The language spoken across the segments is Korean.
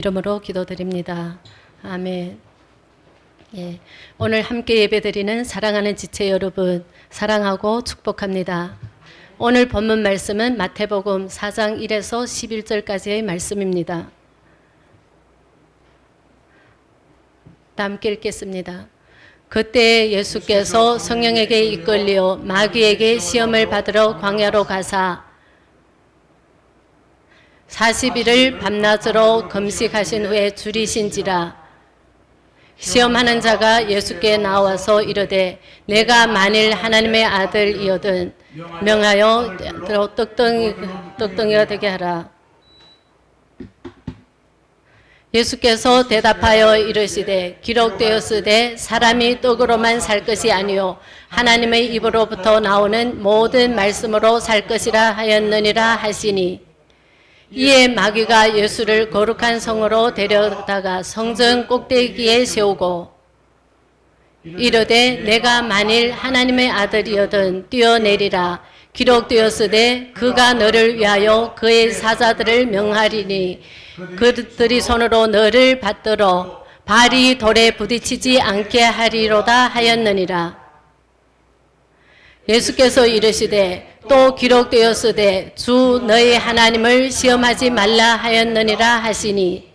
이름으로 기도드립니다. 아멘. 예, 오늘 함께 예배드리는 사랑하는 지체 여러분, 사랑하고 축복합니다. 오늘 본문 말씀은 마태복음 4장 1에서 11절까지의 말씀입니다. 다 함께 읽겠습니다. 그때 예수께서 성령에게 이끌려 마귀에게 시험을 받으러 광야로 가사 40일을 밤낮으로 금식하신 후에 줄이신지라. 시험하는 자가 예수께 나와서 이르되 내가 만일 하나님의 아들이거든 명하여 떡덩이가 되게 하라. 예수께서 대답하여 이르시되 기록되었으되 사람이 떡으로만 살 것이 아니요 하나님의 입으로부터 나오는 모든 말씀으로 살 것이라 하였느니라 하시니, 이에 마귀가 예수를 거룩한 성으로 데려다가 성전 꼭대기에 세우고 이르되 내가 만일 하나님의 아들이거든 뛰어내리라. 기록되었으되 그가 너를 위하여 그의 사자들을 명하리니 그들이 손으로 너를 받들어 발이 돌에 부딪히지 않게 하리로다 하였느니라. 예수께서 이르시되 또 기록되었으되 주 너희 하나님을 시험하지 말라 하였느니라 하시니,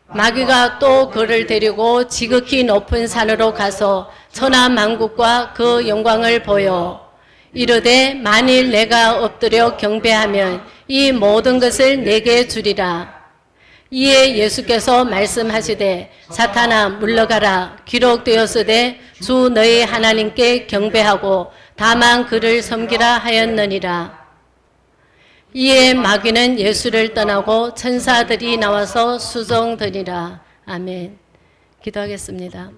마귀가 또 그를 데리고 지극히 높은 산으로 가서 천하 만국과 그 영광을 보여 이르되 만일 내가 엎드려 경배하면 이 모든 것을 내게 주리라. 이에 예수께서 말씀하시되 사탄아 물러가라. 기록되었으되 주 너희 하나님께 경배하고 다만 그를 섬기라 하였느니라. 이에 마귀는 예수를 떠나고 천사들이 나와서 수종드니라. 아멘. 기도하겠습니다.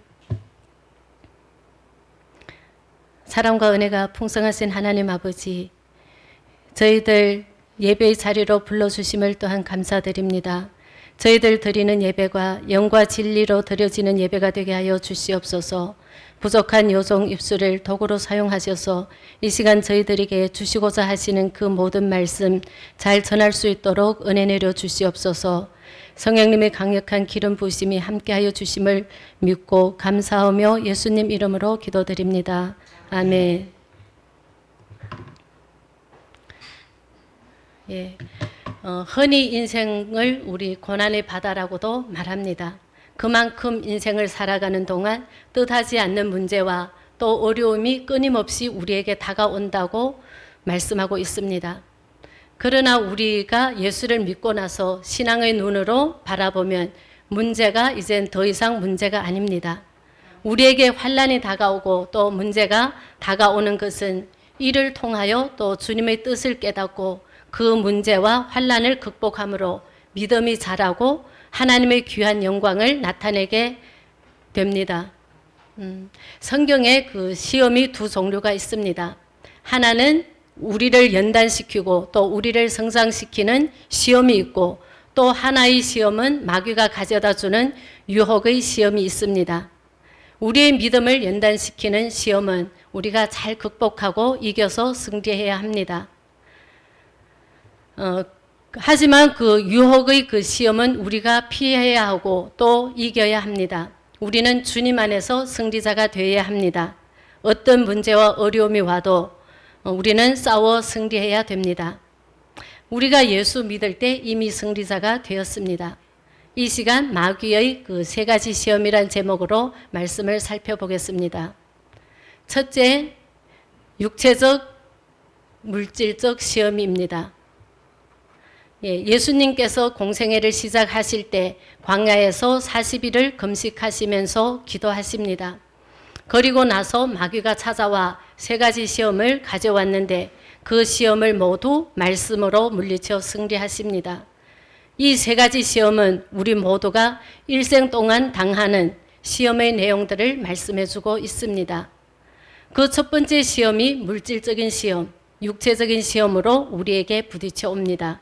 사랑과 은혜가 풍성하신 하나님 아버지, 저희들 예배의 자리로 불러주심을 또한 감사드립니다. 저희들 드리는 예배가 영과 진리로 드려지는 예배가 되게 하여 주시옵소서. 부족한 요종 입술을 도구로 사용하셔서 이 시간 저희들에게 주시고자 하시는 그 모든 말씀 잘 전할 수 있도록 은혜 내려 주시옵소서. 성령님의 강력한 기름 부으심이 함께하여 주심을 믿고 감사하며 예수님 이름으로 기도드립니다. 아멘. 예, 흔히 인생을 우리 고난의 바다라고도 말합니다. 그만큼 인생을 살아가는 동안 뜻하지 않는 문제와 또 어려움이 끊임없이 우리에게 다가온다고 말씀하고 있습니다. 그러나 우리가 예수를 믿고 나서 신앙의 눈으로 바라보면 문제가 이젠 더 이상 문제가 아닙니다. 우리에게 환난이 다가오고 또 문제가 다가오는 것은 이를 통하여 또 주님의 뜻을 깨닫고 그 문제와 환난을 극복함으로 믿음이 자라고 하나님의 귀한 영광을 나타내게 됩니다. 성경에 그 시험이 두 종류가 있습니다. 하나는 우리를 연단시키고 또 우리를 성장시키는 시험이 있고, 또 하나의 시험은 마귀가 가져다 주는 유혹의 시험이 있습니다. 우리의 믿음을 연단시키는 시험은 우리가 잘 극복하고 이겨서 승리해야 합니다. 하지만 그 유혹의 그 시험은 우리가 피해야 하고 또 이겨야 합니다. 우리는 주님 안에서 승리자가 되어야 합니다. 어떤 문제와 어려움이 와도 우리는 싸워 승리해야 됩니다. 우리가 예수 믿을 때 이미 승리자가 되었습니다. 이 시간 마귀의 그 세 가지 시험이란 제목으로 말씀을 살펴보겠습니다. 첫째, 육체적, 물질적 시험입니다. 예수님께서 공생애를 시작하실 때 광야에서 40일을 금식하시면서 기도하십니다. 그리고 나서 마귀가 찾아와 세 가지 시험을 가져왔는데 그 시험을 모두 말씀으로 물리쳐 승리하십니다. 이 세 가지 시험은 우리 모두가 일생 동안 당하는 시험의 내용들을 말씀해주고 있습니다. 그 첫 번째 시험이 물질적인 시험, 육체적인 시험으로 우리에게 부딪혀 옵니다.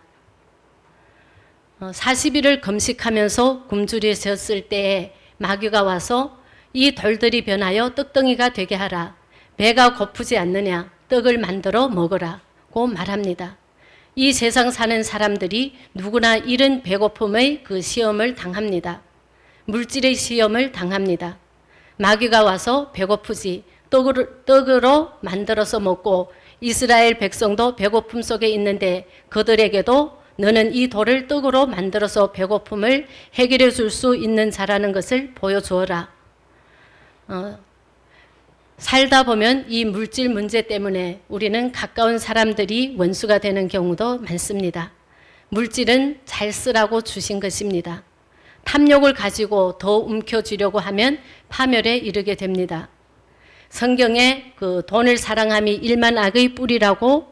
40일을 금식하면서 굶주리셨을 때에 마귀가 와서 이 돌들이 변하여 떡덩이가 되게 하라. 배가 고프지 않느냐? 떡을 만들어 먹으라고 말합니다. 이 세상 사는 사람들이 누구나 이런 배고픔의 그 시험을 당합니다. 물질의 시험을 당합니다. 마귀가 와서 배고프지 떡으로 만들어서 먹고 이스라엘 백성도 배고픔 속에 있는데 그들에게도 너는 이 돌을 떡으로 만들어서 배고픔을 해결해 줄 수 있는 자라는 것을 보여주어라. 살다 보면 이 물질 문제 때문에 우리는 가까운 사람들이 원수가 되는 경우도 많습니다. 물질은 잘 쓰라고 주신 것입니다. 탐욕을 가지고 더 움켜쥐려고 하면 파멸에 이르게 됩니다. 성경에 그 돈을 사랑함이 일만 악의 뿌리라고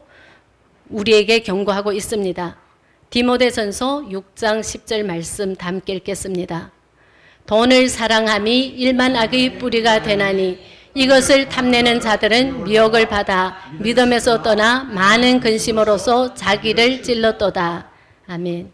우리에게 경고하고 있습니다. 디모데전서 6장 10절 말씀 다 함께 읽겠습니다. 돈을 사랑함이 일만 악의 뿌리가 되나니 이것을 탐내는 자들은 미혹을 받아 믿음에서 떠나 많은 근심으로써 자기를 찔렀도다. 아멘.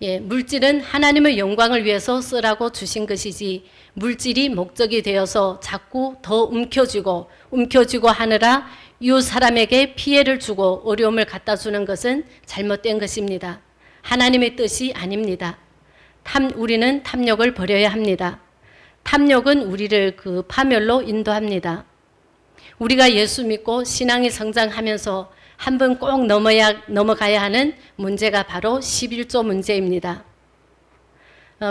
예, 물질은 하나님의 영광을 위해서 쓰라고 주신 것이지 물질이 목적이 되어서 자꾸 더 움켜쥐고 하느라 이웃 사람에게 피해를 주고 어려움을 갖다 주는 것은 잘못된 것입니다. 하나님의 뜻이 아닙니다. 우리는 탐욕을 버려야 합니다. 탐욕은 우리를 그 파멸로 인도합니다. 우리가 예수 믿고 신앙이 성장하면서 한 번 꼭 넘어가야 하는 문제가 바로 11조 문제입니다.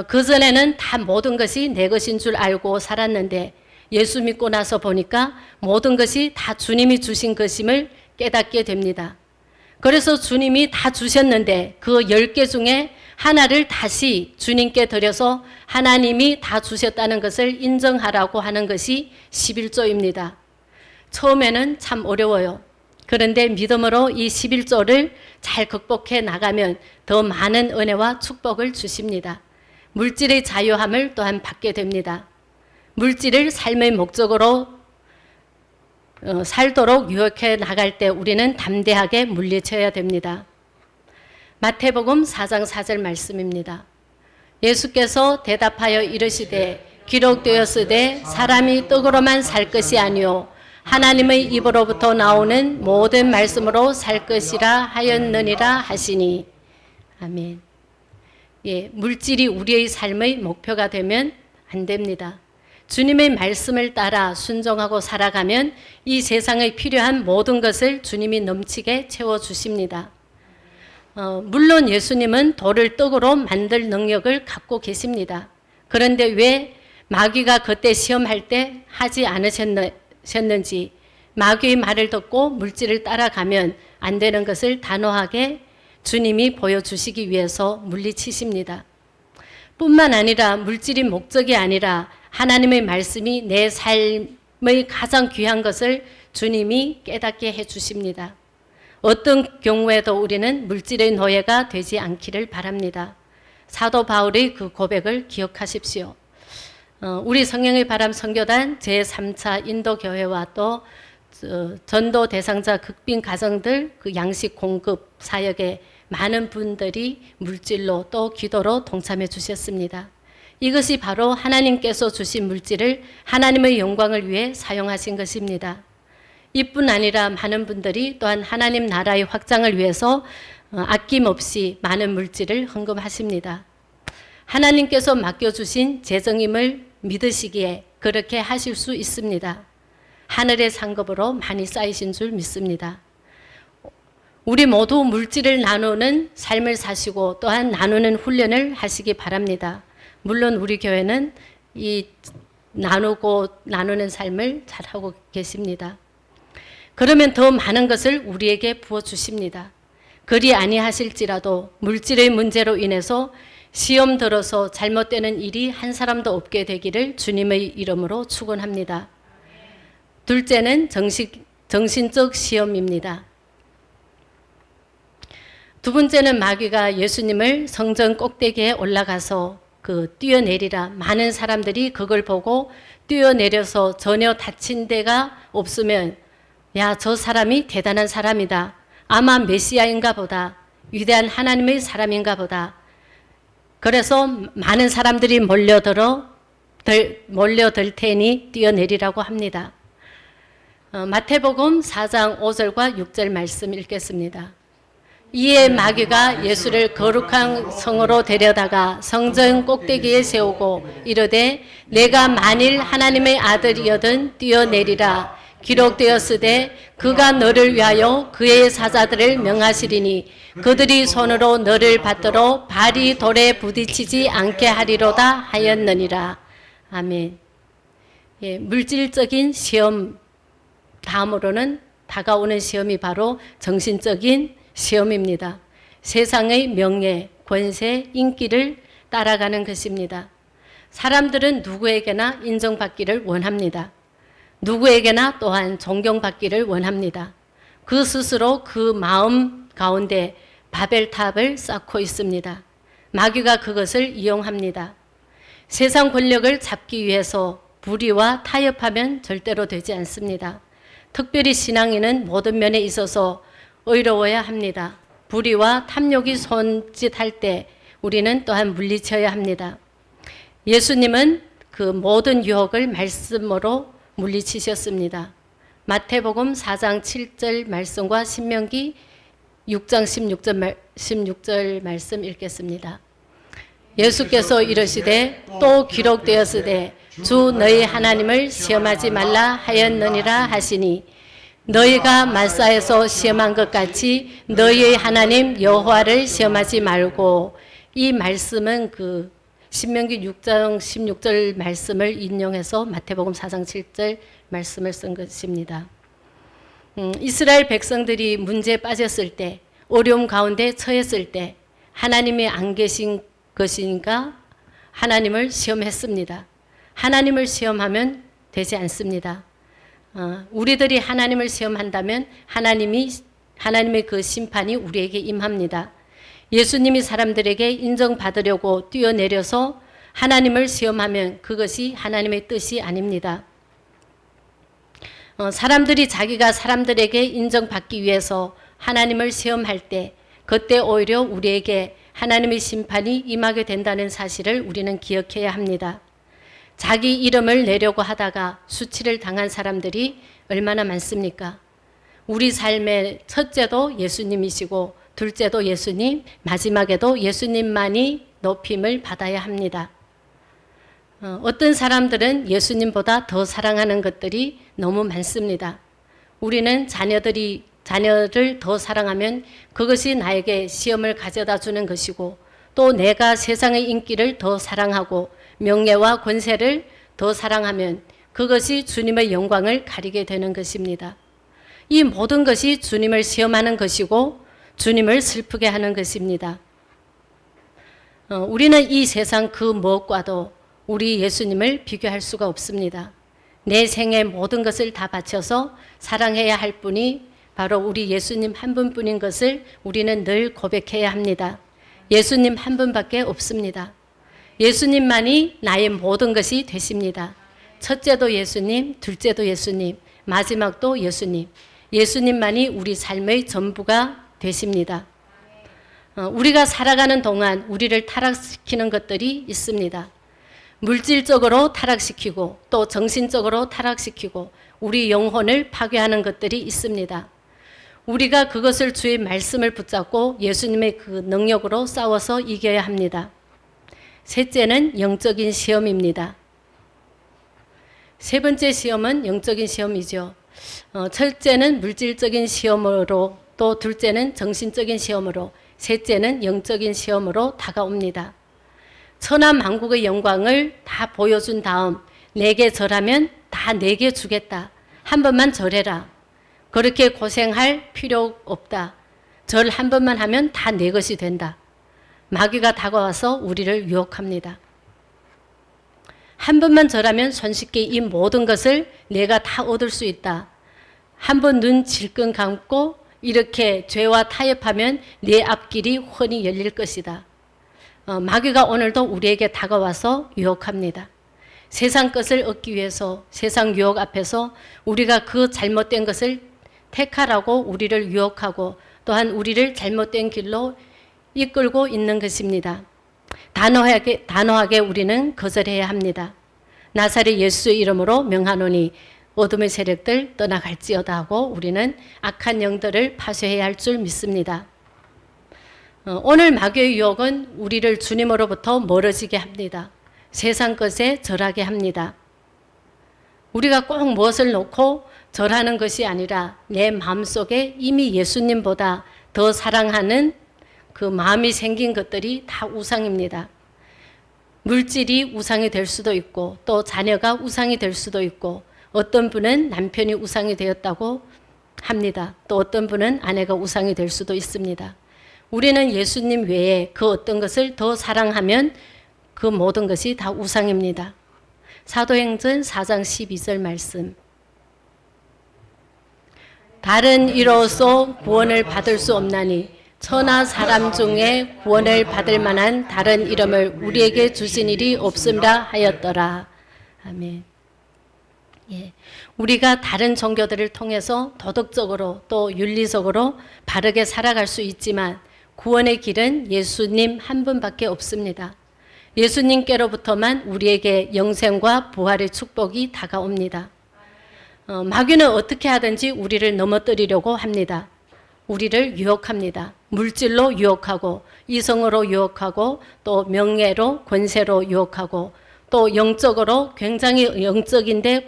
그전에는 다 모든 것이 내 것인 줄 알고 살았는데 예수 믿고 나서 보니까 모든 것이 다 주님이 주신 것임을 깨닫게 됩니다. 그래서 주님이 다 주셨는데 그 10개 중에 하나를 다시 주님께 드려서 하나님이 다 주셨다는 것을 인정하라고 하는 것이 11조입니다. 처음에는 참 어려워요. 그런데 믿음으로 이 11조를 잘 극복해 나가면 더 많은 은혜와 축복을 주십니다. 물질의 자유함을 또한 받게 됩니다. 물질을 삶의 목적으로 살도록 유혹해 나갈 때 우리는 담대하게 물리쳐야 됩니다. 마태복음 4장 4절 말씀입니다. 예수께서 대답하여 이르시되 기록되었으되 사람이 떡으로만 살 것이 아니요 하나님의 입으로부터 나오는 모든 말씀으로 살 것이라 하였느니라 하시니. 아멘. 예, 물질이 우리의 삶의 목표가 되면 안 됩니다. 주님의 말씀을 따라 순종하고 살아가면 이 세상에 필요한 모든 것을 주님이 넘치게 채워주십니다. 물론 예수님은 돌을 떡으로 만들 능력을 갖고 계십니다. 그런데 왜 마귀가 그때 시험할 때 하지 않으셨는지 마귀의 말을 듣고 물질을 따라가면 안 되는 것을 단호하게 주님이 보여주시기 위해서 물리치십니다. 뿐만 아니라 물질이 목적이 아니라 하나님의 말씀이 내 삶의 가장 귀한 것을 주님이 깨닫게 해주십니다. 어떤 경우에도 우리는 물질의 노예가 되지 않기를 바랍니다. 사도 바울의 그 고백을 기억하십시오. 우리 성령의 바람 선교단 제3차 인도교회와 또 전도 대상자 극빈 가정들 그 양식 공급 사역에 많은 분들이 물질로 또 기도로 동참해 주셨습니다. 이것이 바로 하나님께서 주신 물질을 하나님의 영광을 위해 사용하신 것입니다. 이뿐 아니라 많은 분들이 또한 하나님 나라의 확장을 위해서 아낌없이 많은 물질을 헌금하십니다. 하나님께서 맡겨주신 재정임을 믿으시기에 그렇게 하실 수 있습니다. 하늘의 상급으로 많이 쌓이신 줄 믿습니다. 우리 모두 물질을 나누는 삶을 사시고 또한 나누는 훈련을 하시기 바랍니다. 물론 우리 교회는 이 나누는 삶을 잘하고 계십니다. 그러면 더 많은 것을 우리에게 부어주십니다. 그리 아니하실지라도 물질의 문제로 인해서 시험 들어서 잘못되는 일이 한 사람도 없게 되기를 주님의 이름으로 축원합니다. 둘째는 정신적 시험입니다. 두 번째는 마귀가 예수님을 성전 꼭대기에 올라가서 뛰어내리라. 많은 사람들이 그걸 보고 뛰어내려서 전혀 다친 데가 없으면 야, 저 사람이 대단한 사람이다. 아마 메시아인가 보다. 위대한 하나님의 사람인가 보다. 그래서 많은 사람들이 몰려들 테니 뛰어내리라고 합니다. 마태복음 4장 5절과 6절 말씀 읽겠습니다. 이에 마귀가 예수를 거룩한 성으로 데려다가 성전 꼭대기에 세우고 이르되 내가 만일 하나님의 아들이여든 뛰어내리라. 기록되었으되 그가 너를 위하여 그의 사자들을 명하시리니 그들이 손으로 너를 받들어 발이 돌에 부딪히지 않게 하리로다 하였느니라. 아멘. 예, 물질적인 시험 다음으로는 다가오는 시험이 바로 정신적인 시험입니다. 세상의 명예, 권세, 인기를 따라가는 것입니다. 사람들은 누구에게나 인정받기를 원합니다. 누구에게나 또한 존경받기를 원합니다. 그 스스로 그 마음 가운데 바벨탑을 쌓고 있습니다. 마귀가 그것을 이용합니다. 세상 권력을 잡기 위해서 불의와 타협하면 절대로 되지 않습니다. 특별히 신앙인은 모든 면에 있어서 의로워야 합니다. 불의와 탐욕이 손짓할 때 우리는 또한 물리쳐야 합니다. 예수님은 그 모든 유혹을 말씀으로 물리치셨습니다. 마태복음 4장 7절 말씀과 신명기 6장 16절 말씀 읽겠습니다. 예수께서 이르시되 또 기록되었으되 주 너희 하나님을 시험하지 말라 하였느니라 하시니 너희가 마사에서 시험한 것 같이 너희의 하나님 여호와를 시험하지 말고. 이 말씀은 그 신명기 6장 16절 말씀을 인용해서 마태복음 4장 7절 말씀을 쓴 것입니다. 이스라엘 백성들이 문제에 빠졌을 때, 어려움 가운데 처했을 때 하나님이 안 계신 것인가 하나님을 시험했습니다. 하나님을 시험하면 되지 않습니다. 우리들이 하나님을 시험한다면 하나님의 그 심판이 우리에게 임합니다. 예수님이 사람들에게 인정받으려고 뛰어내려서 하나님을 시험하면 그것이 하나님의 뜻이 아닙니다. 사람들이 자기가 사람들에게 인정받기 위해서 하나님을 시험할 때 그때 오히려 우리에게 하나님의 심판이 임하게 된다는 사실을 우리는 기억해야 합니다. 자기 이름을 내려고 하다가 수치를 당한 사람들이 얼마나 많습니까? 우리 삶의 첫째도 예수님이시고 둘째도 예수님, 마지막에도 예수님만이 높임을 받아야 합니다. 어떤 사람들은 예수님보다 더 사랑하는 것들이 너무 많습니다. 우리는 자녀를 더 사랑하면 그것이 나에게 시험을 가져다 주는 것이고, 또 내가 세상의 인기를 더 사랑하고 명예와 권세를 더 사랑하면 그것이 주님의 영광을 가리게 되는 것입니다. 이 모든 것이 주님을 시험하는 것이고 주님을 슬프게 하는 것입니다. 우리는 이 세상 그 무엇과도 우리 예수님을 비교할 수가 없습니다. 내 생의 모든 것을 다 바쳐서 사랑해야 할 분이 바로 우리 예수님 한 분뿐인 것을 우리는 늘 고백해야 합니다. 예수님 한 분밖에 없습니다. 예수님만이 나의 모든 것이 되십니다. 첫째도 예수님, 둘째도 예수님, 마지막도 예수님. 예수님만이 우리 삶의 전부가 되십니다. 우리가 살아가는 동안 우리를 타락시키는 것들이 있습니다. 물질적으로 타락시키고 또 정신적으로 타락시키고 우리 영혼을 파괴하는 것들이 있습니다. 우리가 그것을 주의 말씀을 붙잡고 예수님의 그 능력으로 싸워서 이겨야 합니다. 셋째는 영적인 시험입니다. 세 번째 시험은 영적인 시험이죠. 첫째는 물질적인 시험으로, 또 둘째는 정신적인 시험으로, 셋째는 영적인 시험으로 다가옵니다. 천하 만국의 영광을 다 보여준 다음 내게 절하면 다 내게 주겠다. 한 번만 절해라. 그렇게 고생할 필요 없다. 절 한 번만 하면 다 내 것이 된다. 마귀가 다가와서 우리를 유혹합니다. 한 번만 절하면 손쉽게 이 모든 것을 내가 다 얻을 수 있다. 한 번 눈 질끈 감고 이렇게 죄와 타협하면 내 앞길이 훤히 열릴 것이다. 마귀가 오늘도 우리에게 다가와서 유혹합니다. 세상 것을 얻기 위해서 세상 유혹 앞에서 우리가 그 잘못된 것을 택하라고 우리를 유혹하고 또한 우리를 잘못된 길로 이끌고 있는 것입니다. 단호하게 우리는 거절해야 합니다. 나사렛 예수의 이름으로 명하노니 어둠의 세력들 떠나갈지어다 하고 우리는 악한 영들을 파쇄해야 할 줄 믿습니다. 오늘 마귀의 유혹은 우리를 주님으로부터 멀어지게 합니다. 세상 것에 절하게 합니다. 우리가 꼭 무엇을 놓고 절하는 것이 아니라 내 마음속에 이미 예수님보다 더 사랑하는 그 마음이 생긴 것들이 다 우상입니다. 물질이 우상이 될 수도 있고 또 자녀가 우상이 될 수도 있고 어떤 분은 남편이 우상이 되었다고 합니다. 또 어떤 분은 아내가 우상이 될 수도 있습니다. 우리는 예수님 외에 그 어떤 것을 더 사랑하면 그 모든 것이 다 우상입니다. 사도행전 4장 12절 말씀. 다른 이로써 구원을 받을 수 없나니 천하 사람 중에 구원을 받을 만한 다른 이름을 우리에게 주신 일이 없음이라 하였더라. 아멘. 예, 우리가 다른 종교들을 통해서 도덕적으로 또 윤리적으로 바르게 살아갈 수 있지만 구원의 길은 예수님 한 분밖에 없습니다. 예수님께로부터만 우리에게 영생과 부활의 축복이 다가옵니다. 마귀는 어떻게 하든지 우리를 넘어뜨리려고 합니다. 우리를 유혹합니다. 물질로 유혹하고 이성으로 유혹하고 또 명예로 권세로 유혹하고 또 영적으로 굉장히 영적인데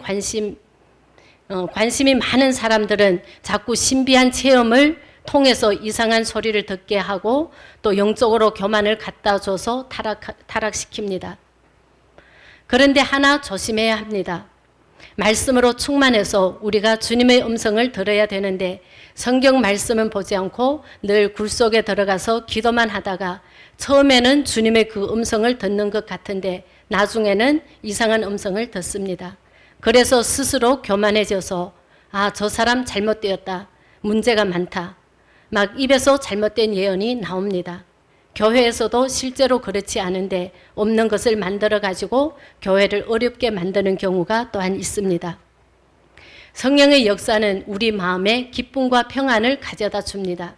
관심이 많은 사람들은 자꾸 신비한 체험을 통해서 이상한 소리를 듣게 하고 또 영적으로 교만을 갖다 줘서 타락시킵니다. 그런데 하나 조심해야 합니다. 말씀으로 충만해서 우리가 주님의 음성을 들어야 되는데 성경 말씀은 보지 않고 늘 굴 속에 들어가서 기도만 하다가 처음에는 주님의 그 음성을 듣는 것 같은데 나중에는 이상한 음성을 듣습니다. 그래서 스스로 교만해져서 저 사람 잘못되었다. 문제가 많다. 막 입에서 잘못된 예언이 나옵니다. 교회에서도 실제로 그렇지 않은데 없는 것을 만들어 가지고 교회를 어렵게 만드는 경우가 또한 있습니다. 성령의 역사는 우리 마음에 기쁨과 평안을 가져다 줍니다.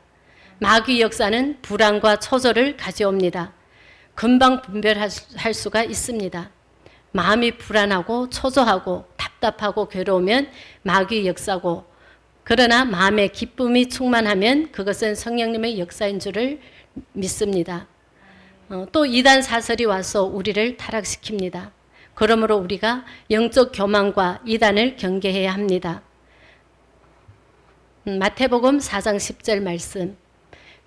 마귀 역사는 불안과 초조를 가져옵니다. 금방 분별할 수가 있습니다. 마음이 불안하고 초조하고 답답하고 괴로우면 마귀 역사고, 그러나 마음에 기쁨이 충만하면 그것은 성령님의 역사인 줄을 믿습니다. 또 이단 사설이 와서 우리를 타락시킵니다. 그러므로 우리가 영적 교만과 이단을 경계해야 합니다. 마태복음 4장 10절 말씀.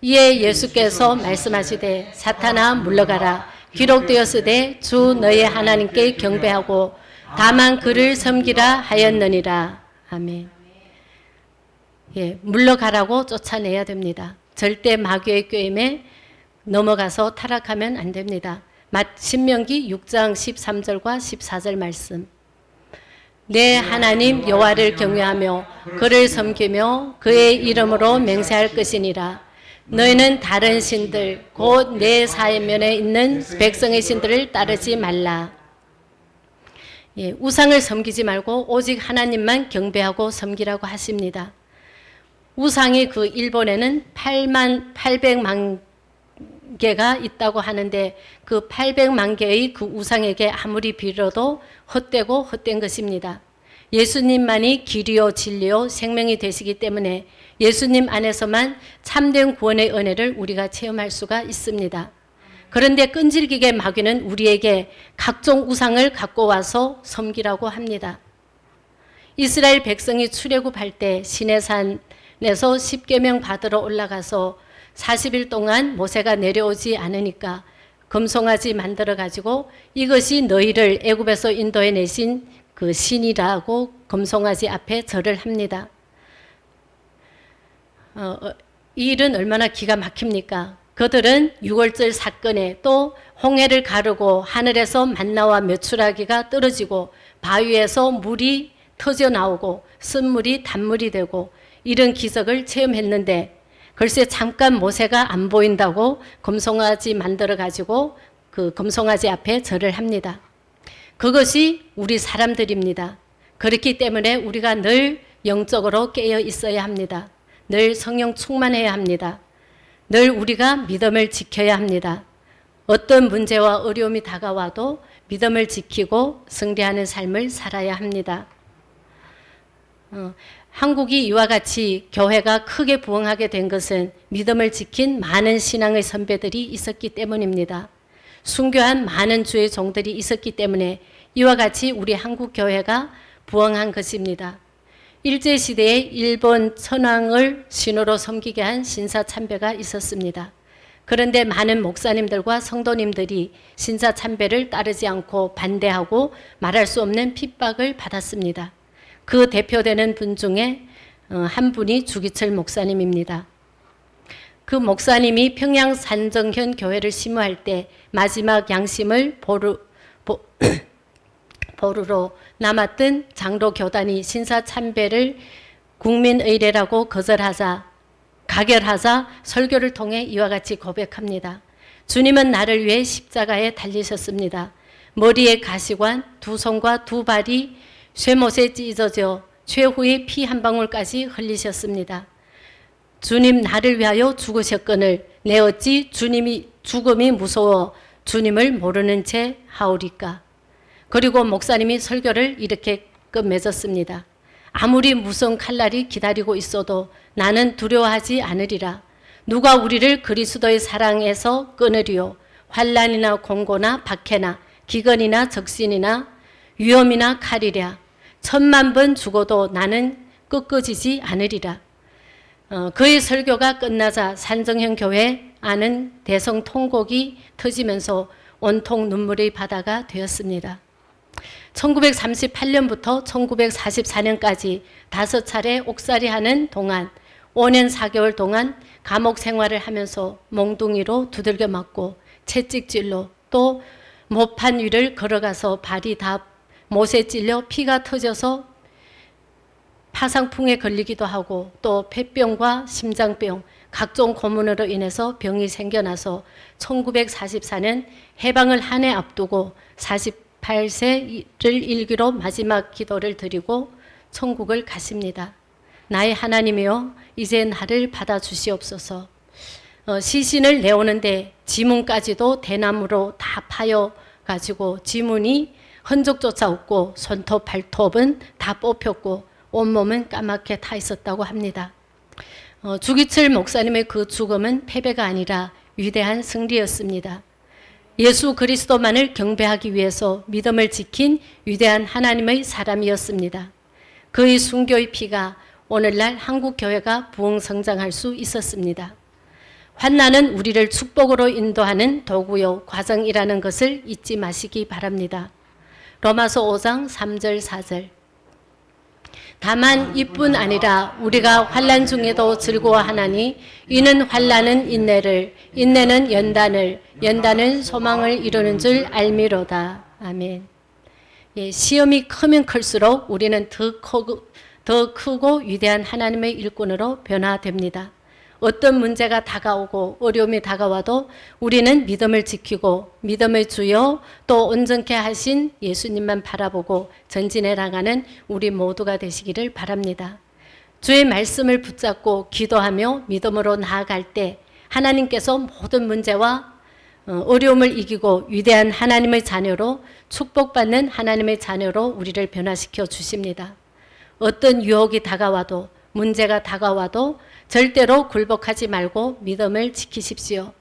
이에 예수께서 말씀하시되 사탄아 물러가라. 기록되었으되 주 너의 하나님께 경배하고 다만 그를 섬기라 하였느니라. 아멘. 예, 물러가라고 쫓아내야 됩니다. 절대 마귀의 꾀임에 넘어가서 타락하면 안 됩니다. 신명기 6장 13절과 14절 말씀. 내 하나님 여호와를 경외하며 그를 섬기며 그의 이름으로 맹세할 것이니라. 너희는 다른 신들 곧 내 사면에 있는 백성의 신들을 따르지 말라. 예, 우상을 섬기지 말고 오직 하나님만 경배하고 섬기라고 하십니다. 우상이 그 일본에는 800만 개가 있다고 하는데 그 800만 개의 그 우상에게 아무리 빌어도 헛되고 헛된 것입니다. 예수님만이 길이요 진리요 생명이 되시기 때문에 예수님 안에서만 참된 구원의 은혜를 우리가 체험할 수가 있습니다. 그런데 끈질기게 마귀는 우리에게 각종 우상을 갖고 와서 섬기라고 합니다. 이스라엘 백성이 출애굽할 때 시내산에서 십계명 받으러 올라가서 40일 동안 모세가 내려오지 않으니까 금송아지 만들어 가지고 이것이 너희를 애굽에서 인도해 내신 그 신이라고 금송아지 앞에 절을 합니다. 이 일은 얼마나 기가 막힙니까? 그들은 유월절 사건에 또 홍해를 가르고 하늘에서 만나와 메추라기가 떨어지고 바위에서 물이 터져 나오고 쓴물이 단물이 되고 이런 기적을 체험했는데 글쎄 잠깐 모세가 안 보인다고 금송아지 만들어 가지고 그 금송아지 앞에 절을 합니다. 그것이 우리 사람들입니다. 그렇기 때문에 우리가 늘 영적으로 깨어 있어야 합니다. 늘 성령 충만해야 합니다. 늘 우리가 믿음을 지켜야 합니다. 어떤 문제와 어려움이 다가와도 믿음을 지키고 승리하는 삶을 살아야 합니다. 한국이 이와 같이 교회가 크게 부흥하게 된 것은 믿음을 지킨 많은 신앙의 선배들이 있었기 때문입니다. 순교한 많은 주의 종들이 있었기 때문에 이와 같이 우리 한국 교회가 부흥한 것입니다. 일제시대에 일본 천황을 신으로 섬기게 한 신사참배가 있었습니다. 그런데 많은 목사님들과 성도님들이 신사참배를 따르지 않고 반대하고 말할 수 없는 핍박을 받았습니다. 그 대표되는 분 중에 한 분이 주기철 목사님입니다. 그 목사님이 평양 산정현 교회를 심호할 때 마지막 양심을 보루로 남았던 장로 교단이 신사참배를 국민의례라고 가결하자 설교를 통해 이와 같이 고백합니다. 주님은 나를 위해 십자가에 달리셨습니다. 머리에 가시관, 두 손과 두 발이 쇠못에 찢어져 최후의 피 한 방울까지 흘리셨습니다. 주님 나를 위하여 죽으셨거늘 내 어찌 주님이 죽음이 무서워 주님을 모르는 채 하오리까. 그리고 목사님이 설교를 이렇게 끝맺었습니다. 아무리 무서운 칼날이 기다리고 있어도 나는 두려워하지 않으리라. 누가 우리를 그리스도의 사랑에서 끊으리요. 환난이나 공고나 박해나 기근이나 적신이나 위험이나 칼이랴. 10,000번 죽어도 나는 꺾어지지 않으리라. 그의 설교가 끝나자 산정현 교회 안은 대성통곡이 터지면서 온통 눈물의 바다가 되었습니다. 1938년부터 1944년까지 5차례 옥살이하는 동안 5년 4개월 동안 감옥 생활을 하면서 몽둥이로 두들겨 맞고 채찍질로 또 모판 위를 걸어가서 발이 다 못에 찔려 피가 터져서 파상풍에 걸리기도 하고 또 폐병과 심장병 각종 고문으로 인해서 병이 생겨나서 1944년 해방을 한 해 앞두고 48세를 일기로 마지막 기도를 드리고 천국을 가십니다. 나의 하나님이여 이제 나를 받아주시옵소서. 시신을 내오는데 지문까지도 대나무로 다 파여가지고 지문이 흔적조차 없고 손톱 발톱은 다 뽑혔고 온몸은 까맣게 타 있었다고 합니다. 주기철 목사님의 그 죽음은 패배가 아니라 위대한 승리였습니다. 예수 그리스도만을 경배하기 위해서 믿음을 지킨 위대한 하나님의 사람이었습니다. 그의 순교의 피가 오늘날 한국교회가 부흥성장할 수 있었습니다. 환난은 우리를 축복으로 인도하는 도구요 과정이라는 것을 잊지 마시기 바랍니다. 로마서 5장 3절 4절 다만 이뿐 아니라 우리가 환난 중에도 즐거워하나니 이는 환난은 인내를 인내는 연단을 연단은 소망을 이루는 줄 알미로다. 아멘. 시험이 크면 클수록 우리는 더 크고 위대한 하나님의 일꾼으로 변화됩니다. 어떤 문제가 다가오고 어려움이 다가와도 우리는 믿음을 지키고 믿음의 주여 또 온전케 하신 예수님만 바라보고 전진해 나가는 우리 모두가 되시기를 바랍니다. 주의 말씀을 붙잡고 기도하며 믿음으로 나아갈 때 하나님께서 모든 문제와 어려움을 이기고 위대한 하나님의 자녀로 축복받는 하나님의 자녀로 우리를 변화시켜 주십니다. 어떤 유혹이 다가와도 문제가 다가와도 절대로 굴복하지 말고 믿음을 지키십시오.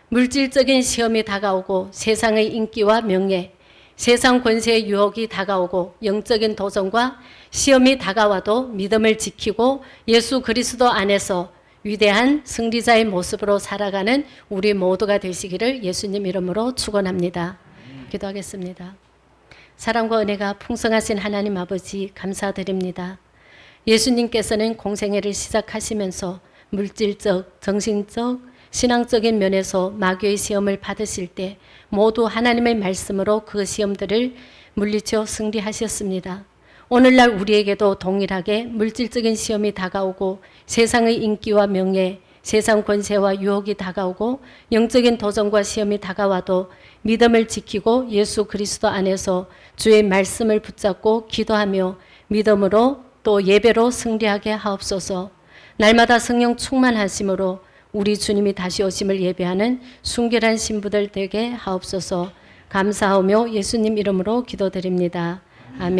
물질적인 시험이 다가오고 세상의 인기와 명예, 세상 권세의 유혹이 다가오고 영적인 도전과 시험이 다가와도 믿음을 지키고 예수 그리스도 안에서 위대한 승리자의 모습으로 살아가는 우리 모두가 되시기를 예수님 이름으로 축원합니다. 기도하겠습니다. 사랑과 은혜가 풍성하신 하나님 아버지 감사드립니다. 예수님께서는 공생애를 시작하시면서 물질적, 정신적, 신앙적인 면에서 마귀의 시험을 받으실 때 모두 하나님의 말씀으로 그 시험들을 물리쳐 승리하셨습니다. 오늘날 우리에게도 동일하게 물질적인 시험이 다가오고 세상의 인기와 명예, 세상 권세와 유혹이 다가오고 영적인 도전과 시험이 다가와도 믿음을 지키고 예수 그리스도 안에서 주의 말씀을 붙잡고 기도하며 믿음으로 또 예배로 승리하게 하옵소서. 날마다 성령 충만하심으로 우리 주님이 다시 오심을 예배하는 순결한 신부들 되게 하옵소서. 감사하며 예수님 이름으로 기도드립니다. 아멘.